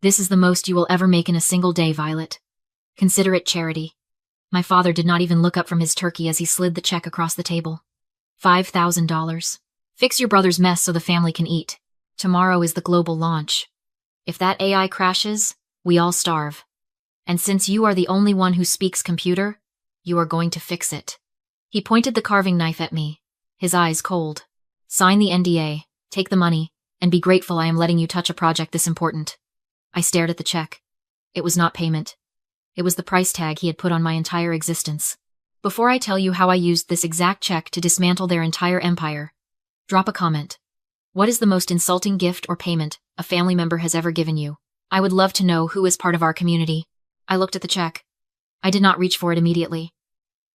This is the most you will ever make in a single day, Violet. Consider it charity." My father did not even look up from his turkey as he slid the check across the table. $5,000. Fix your brother's mess so the family can eat. Tomorrow is the global launch. If that AI crashes, we all starve. And since you are the only one who speaks computer, you are going to fix it." He pointed the carving knife at me, his eyes cold. "Sign the NDA, take the money, and be grateful I am letting you touch a project this important." I stared at the check. It was not payment. It was the price tag he had put on my entire existence. Before I tell you how I used this exact check to dismantle their entire empire, drop a comment. What is the most insulting gift or payment a family member has ever given you? I would love to know who is part of our community. I looked at the check. I did not reach for it immediately.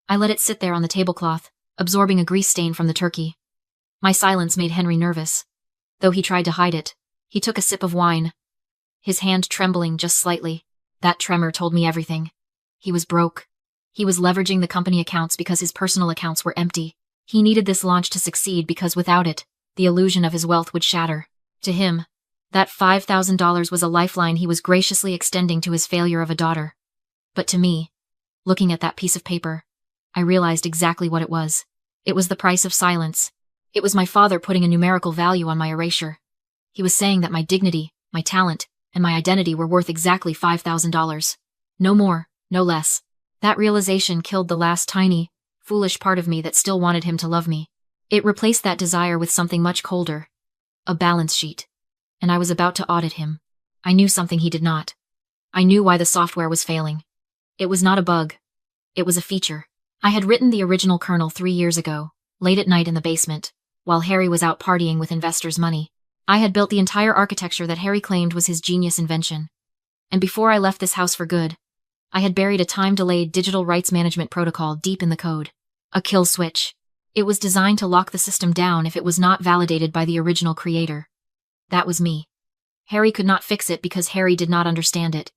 I let it sit there on the tablecloth, absorbing a grease stain from the turkey. My silence made Henry nervous. Though he tried to hide it, he took a sip of wine, his hand trembling just slightly. That tremor told me everything. He was broke. He was leveraging the company accounts because his personal accounts were empty. He needed this launch to succeed because without it, the illusion of his wealth would shatter. To him, that $5,000 was a lifeline he was graciously extending to his failure of a daughter. But to me, looking at that piece of paper, I realized exactly what it was. It was the price of silence. It was my father putting a numerical value on my erasure. He was saying that my dignity, my talent, and my identity were worth exactly $5,000. No more, no less. That realization killed the last tiny, foolish part of me that still wanted him to love me. It replaced that desire with something much colder. A balance sheet. And I was about to audit him. I knew something he did not. I knew why the software was failing. It was not a bug. It was a feature. I had written the original kernel 3 years ago, late at night in the basement, while Harry was out partying with investors' money. I had built the entire architecture that Harry claimed was his genius invention. And before I left this house for good, I had buried a time-delayed digital rights management protocol deep in the code. A kill switch. It was designed to lock the system down if it was not validated by the original creator. That was me. Harry could not fix it because Harry did not understand it.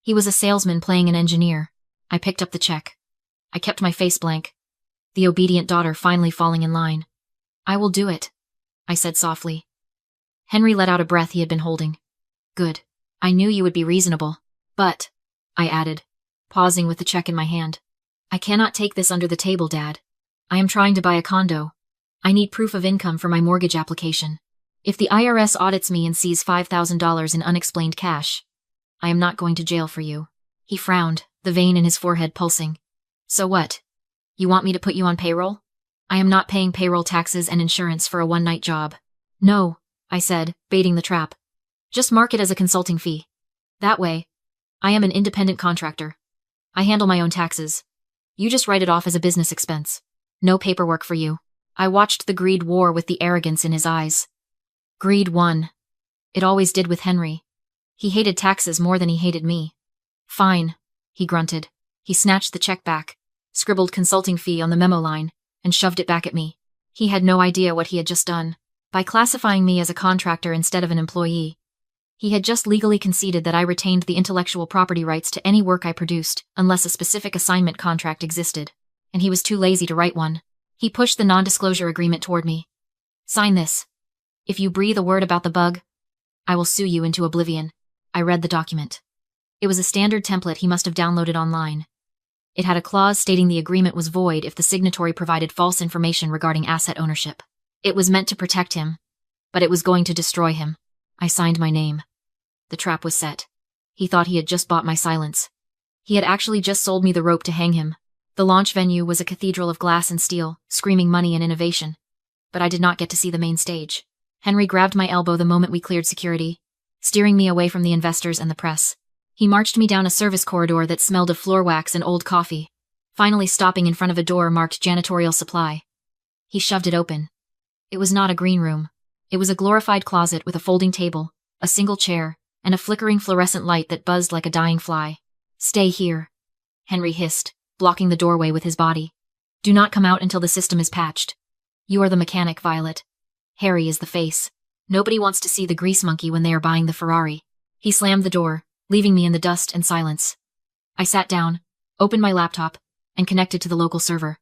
He was a salesman playing an engineer. I picked up the check. I kept my face blank. The obedient daughter finally falling in line. "I will do it," I said softly. Henry let out a breath he had been holding. "Good. I knew you would be reasonable. But," I added, pausing with the check in my hand, "I cannot take this under the table, Dad. I am trying to buy a condo. I need proof of income for my mortgage application. If the IRS audits me and sees $5,000 in unexplained cash, I am not going to jail for you." He frowned, the vein in his forehead pulsing. "So what? You want me to put you on payroll? I am not paying payroll taxes and insurance for a one-night job." "No," I said, baiting the trap. "Just mark it as a consulting fee. That way, I am an independent contractor. I handle my own taxes. You just write it off as a business expense. No paperwork for you." I watched the greed war with the arrogance in his eyes. Greed won. It always did with Henry. He hated taxes more than he hated me. "Fine," he grunted. He snatched the check back, scribbled consulting fee on the memo line, and shoved it back at me. He had no idea what he had just done. By classifying me as a contractor instead of an employee, he had just legally conceded that I retained the intellectual property rights to any work I produced, unless a specific assignment contract existed, and he was too lazy to write one. He pushed the non-disclosure agreement toward me. "Sign this. If you breathe a word about the bug, I will sue you into oblivion." I read the document. It was a standard template he must have downloaded online. It had a clause stating the agreement was void if the signatory provided false information regarding asset ownership. It was meant to protect him, but it was going to destroy him. I signed my name. The trap was set. He thought he had just bought my silence. He had actually just sold me the rope to hang him. The launch venue was a cathedral of glass and steel, screaming money and innovation. But I did not get to see the main stage. Henry grabbed my elbow the moment we cleared security, steering me away from the investors and the press. He marched me down a service corridor that smelled of floor wax and old coffee, finally stopping in front of a door marked janitorial supply. He shoved it open. It was not a green room. It was a glorified closet with a folding table, a single chair, and a flickering fluorescent light that buzzed like a dying fly. "Stay here," Henry hissed, blocking the doorway with his body. "Do not come out until the system is patched. You are the mechanic, Violet. Harry is the face. Nobody wants to see the grease monkey when they are buying the Ferrari." He slammed the door, leaving me in the dust and silence. I sat down, opened my laptop, and connected to the local server.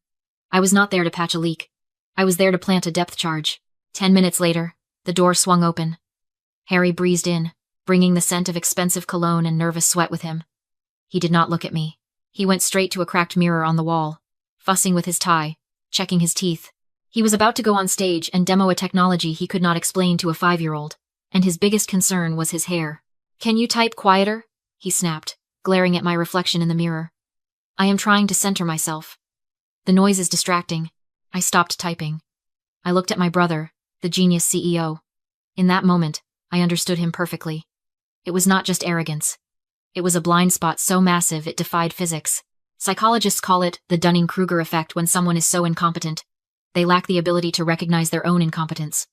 I was not there to patch a leak. I was there to plant a depth charge. 10 minutes later, the door swung open. Harry breezed in, bringing the scent of expensive cologne and nervous sweat with him. He did not look at me. He went straight to a cracked mirror on the wall, fussing with his tie, checking his teeth. He was about to go on stage and demo a technology he could not explain to a 5-year-old, and his biggest concern was his hair. "Can you type quieter?" he snapped, glaring at my reflection in the mirror. "I am trying to center myself. The noise is distracting." I stopped typing. I looked at my brother, the genius CEO. In that moment, I understood him perfectly. It was not just arrogance. It was a blind spot so massive it defied physics. Psychologists call it the Dunning-Kruger effect when someone is so incompetent. They lack the ability to recognize their own incompetence.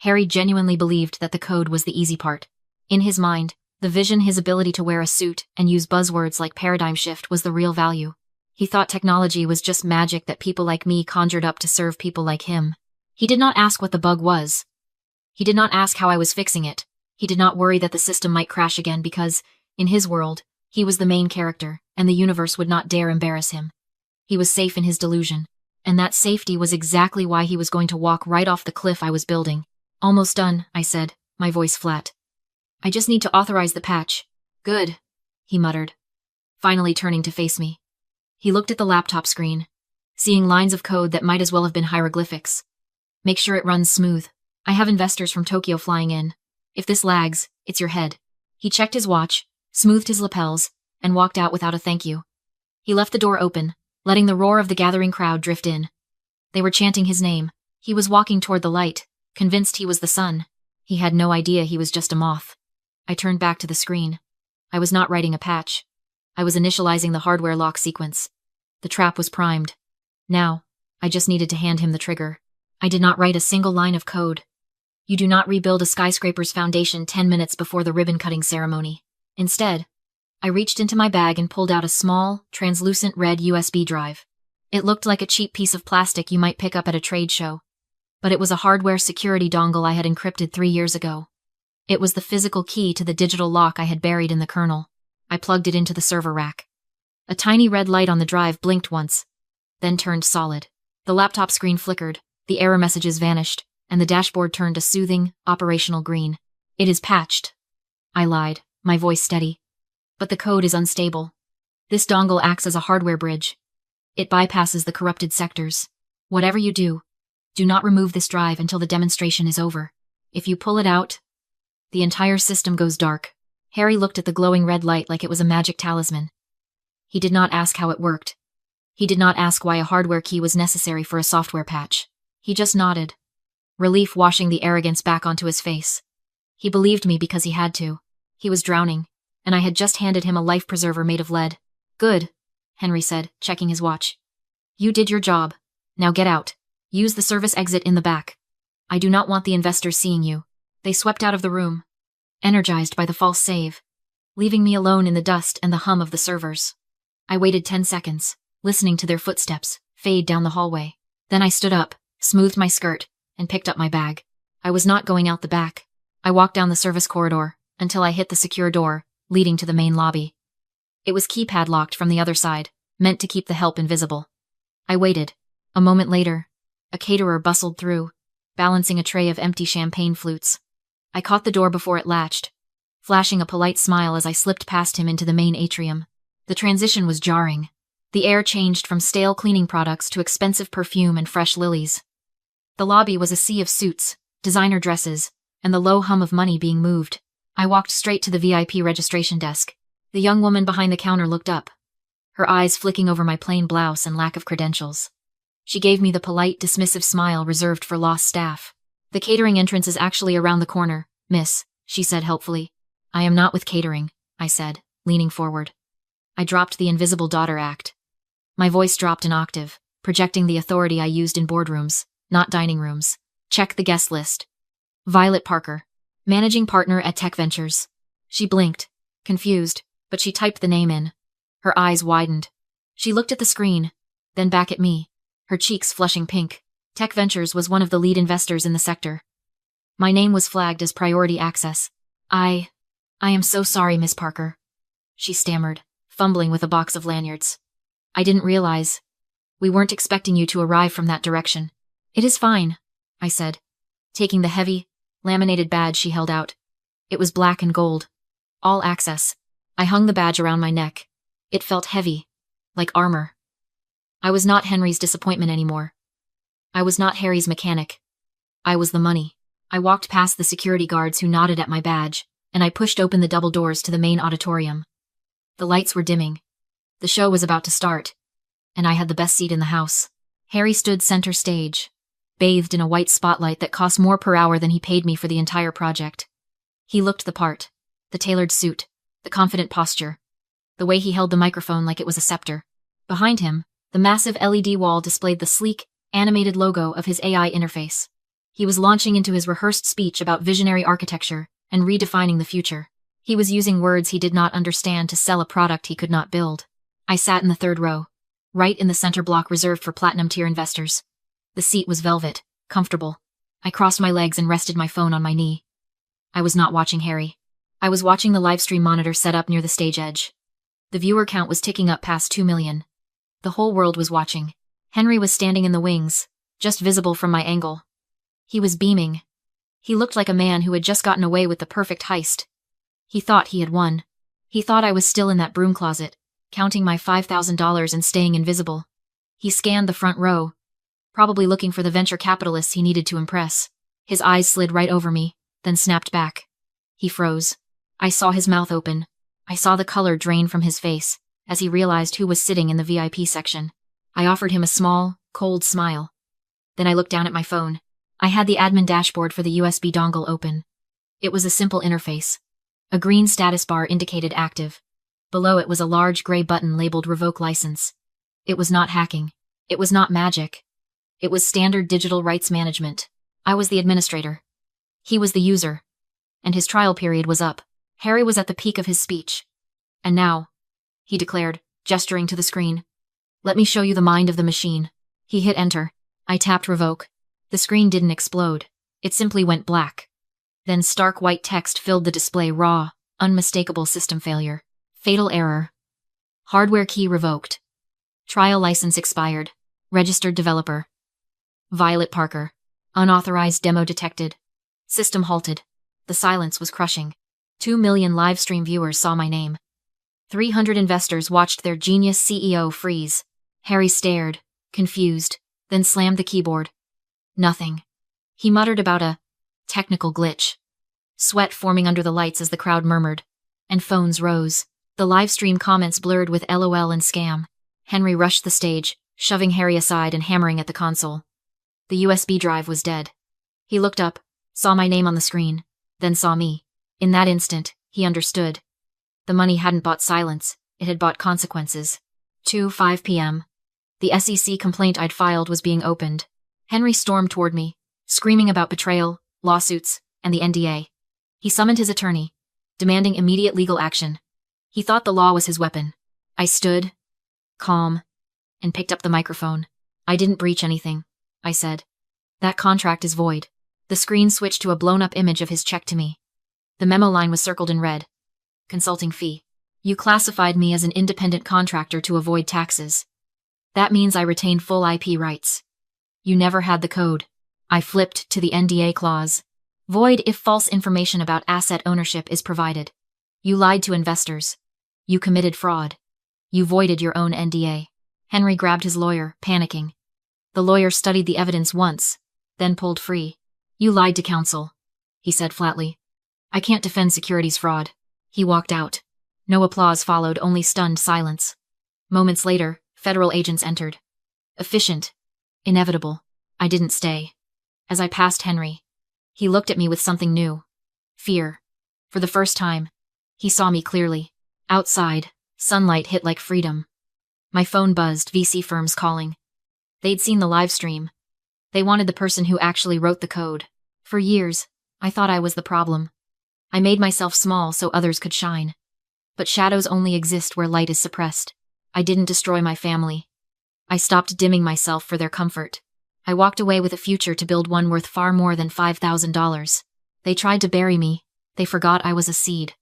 Harry genuinely believed that the code was the easy part. In his mind, the vision, his ability to wear a suit and use buzzwords like paradigm shift was the real value. He thought technology was just magic that people like me conjured up to serve people like him. He did not ask what the bug was. He did not ask how I was fixing it. He did not worry that the system might crash again because, in his world, he was the main character, and the universe would not dare embarrass him. He was safe in his delusion, and that safety was exactly why he was going to walk right off the cliff I was building. "Almost done," I said, my voice flat. "I just need to authorize the patch." "Good," he muttered, finally turning to face me. He looked at the laptop screen, seeing lines of code that might as well have been hieroglyphics. "Make sure it runs smooth. I have investors from Tokyo flying in. If this lags, it's your head." He checked his watch, smoothed his lapels, and walked out without a thank you. He left the door open, letting the roar of the gathering crowd drift in. They were chanting his name. He was walking toward the light, convinced he was the sun. He had no idea he was just a moth. I turned back to the screen. I was not writing a patch. I was initializing the hardware lock sequence. The trap was primed. Now, I just needed to hand him the trigger. I did not write a single line of code. You do not rebuild a skyscraper's foundation 10 minutes before the ribbon-cutting ceremony. Instead, I reached into my bag and pulled out a small, translucent red USB drive. It looked like a cheap piece of plastic you might pick up at a trade show, but it was a hardware security dongle I had encrypted 3 years ago. It was the physical key to the digital lock I had buried in the kernel. I plugged it into the server rack. A tiny red light on the drive blinked once, then turned solid. The laptop screen flickered, the error messages vanished, and the dashboard turned a soothing, operational green. "It is patched," I lied, my voice steady. "But the code is unstable. This dongle acts as a hardware bridge. It bypasses the corrupted sectors. Whatever you do, do not remove this drive until the demonstration is over. If you pull it out, the entire system goes dark." Harry looked at the glowing red light like it was a magic talisman. He did not ask how it worked. He did not ask why a hardware key was necessary for a software patch. He just nodded, relief washing the arrogance back onto his face. He believed me because he had to. He was drowning, and I had just handed him a life preserver made of lead. "Good," Henry said, checking his watch. "You did your job. Now get out. Use the service exit in the back. I do not want the investors seeing you." They swept out of the room, energized by the false save, leaving me alone in the dust and the hum of the servers. I waited 10 seconds, listening to their footsteps fade down the hallway. Then I stood up, smoothed my skirt, and picked up my bag. I was not going out the back. I walked down the service corridor until I hit the secure door leading to the main lobby. It was keypad locked from the other side, meant to keep the help invisible. I waited. A moment later, a caterer bustled through, balancing a tray of empty champagne flutes. I caught the door before it latched, flashing a polite smile as I slipped past him into the main atrium. The transition was jarring. The air changed from stale cleaning products to expensive perfume and fresh lilies. The lobby was a sea of suits, designer dresses, and the low hum of money being moved. I walked straight to the VIP registration desk. The young woman behind the counter looked up, her eyes flicking over my plain blouse and lack of credentials. She gave me the polite, dismissive smile reserved for lost staff. "The catering entrance is actually around the corner, miss," she said helpfully. "I am not with catering," I said, leaning forward. I dropped the invisible daughter act. My voice dropped an octave, projecting the authority I used in boardrooms, not dining rooms. "Check the guest list. Violet Parker, managing partner at Tech Ventures." She blinked, confused, but she typed the name in. Her eyes widened. She looked at the screen, then back at me, her cheeks flushing pink. Tech Ventures was one of the lead investors in the sector. My name was flagged as priority access. I am so sorry, Miss Parker," she stammered, fumbling with a box of lanyards. "I didn't realize. We weren't expecting you to arrive from that direction." "It is fine," I said, taking the heavy, laminated badge she held out. It was black and gold, All access. I hung the badge around my neck. It felt heavy, like armor. I was not Henry's disappointment anymore. I was not Harry's mechanic. I was the money. I walked past the security guards who nodded at my badge, and I pushed open the double doors to the main auditorium. The lights were dimming. The show was about to start, and I had the best seat in the house. Harry stood center stage, bathed in a white spotlight that cost more per hour than he paid me for the entire project. He looked the part, the tailored suit, the confident posture, the way he held the microphone like it was a scepter. Behind him, the massive LED wall displayed the sleek, animated logo of his AI interface. He was launching into his rehearsed speech about visionary architecture and redefining the future. He was using words he did not understand to sell a product he could not build. I sat in the third row, right in the center block reserved for platinum-tier investors. The seat was velvet, comfortable. I crossed my legs and rested my phone on my knee. I was not watching Harry. I was watching the livestream monitor set up near the stage edge. The viewer count was ticking up past 2 million. The whole world was watching. Henry was standing in the wings, just visible from my angle. He was beaming. He looked like a man who had just gotten away with the perfect heist. He thought he had won. He thought I was still in that broom closet, counting my $5,000 and staying invisible. He scanned the front row, probably looking for the venture capitalists he needed to impress. His eyes slid right over me, then snapped back. He froze. I saw his mouth open. I saw the color drain from his face as he realized who was sitting in the VIP section. I offered him a small, cold smile. Then I looked down at my phone. I had the admin dashboard for the USB dongle open. It was a simple interface. A green status bar indicated active. Below it was a large gray button labeled Revoke License. It was not hacking. It was not magic. It was standard digital rights management. I was the administrator. He was the user. And his trial period was up. Harry was at the peak of his speech. And now, he declared, gesturing to the screen. Let me show you the mind of the machine. He hit enter. I tapped revoke. The screen didn't explode. It simply went black. Then stark white text filled the display, raw, unmistakable system failure. Fatal error. Hardware key revoked. Trial license expired. Registered developer. Violet Parker. Unauthorized demo detected. System halted. The silence was crushing. 2 million live stream viewers saw my name. 300 investors watched their genius CEO freeze. Harry stared, confused, then slammed the keyboard. Nothing. He muttered about a technical glitch. Sweat forming under the lights as the crowd murmured. And phones rose. The live stream comments blurred with LOL and scam. Henry rushed the stage, shoving Harry aside and hammering at the console. The USB drive was dead. He looked up, saw my name on the screen, then saw me. In that instant, he understood. The money hadn't bought silence, it had bought consequences. 5 p.m. The SEC complaint I'd filed was being opened. Henry stormed toward me, screaming about betrayal, lawsuits, and the NDA. He summoned his attorney, demanding immediate legal action. He thought the law was his weapon. I stood, calm, and picked up the microphone. I didn't breach anything, I said. That contract is void. The screen switched to a blown-up image of his check to me. The memo line was circled in red. Consulting fee. You classified me as an independent contractor to avoid taxes. That means I retain full IP rights. You never had the code. I flipped to the NDA clause. Void if false information about asset ownership is provided. You lied to investors. You committed fraud. You voided your own NDA. Henry grabbed his lawyer, panicking. The lawyer studied the evidence once, then pulled free. You lied to counsel, he said flatly. I can't defend securities fraud. He walked out. No applause followed, only stunned silence. Moments later, federal agents entered. Efficient. Inevitable. I didn't stay. As I passed Henry, he looked at me with something new. Fear. For the first time, he saw me clearly. Outside, sunlight hit like freedom. My phone buzzed, VC firms calling. They'd seen the live stream. They wanted the person who actually wrote the code. For years, I thought I was the problem. I made myself small so others could shine. But shadows only exist where light is suppressed. I didn't destroy my family. I stopped dimming myself for their comfort. I walked away with a future to build one worth far more than $5,000. They tried to bury me. They forgot I was a seed.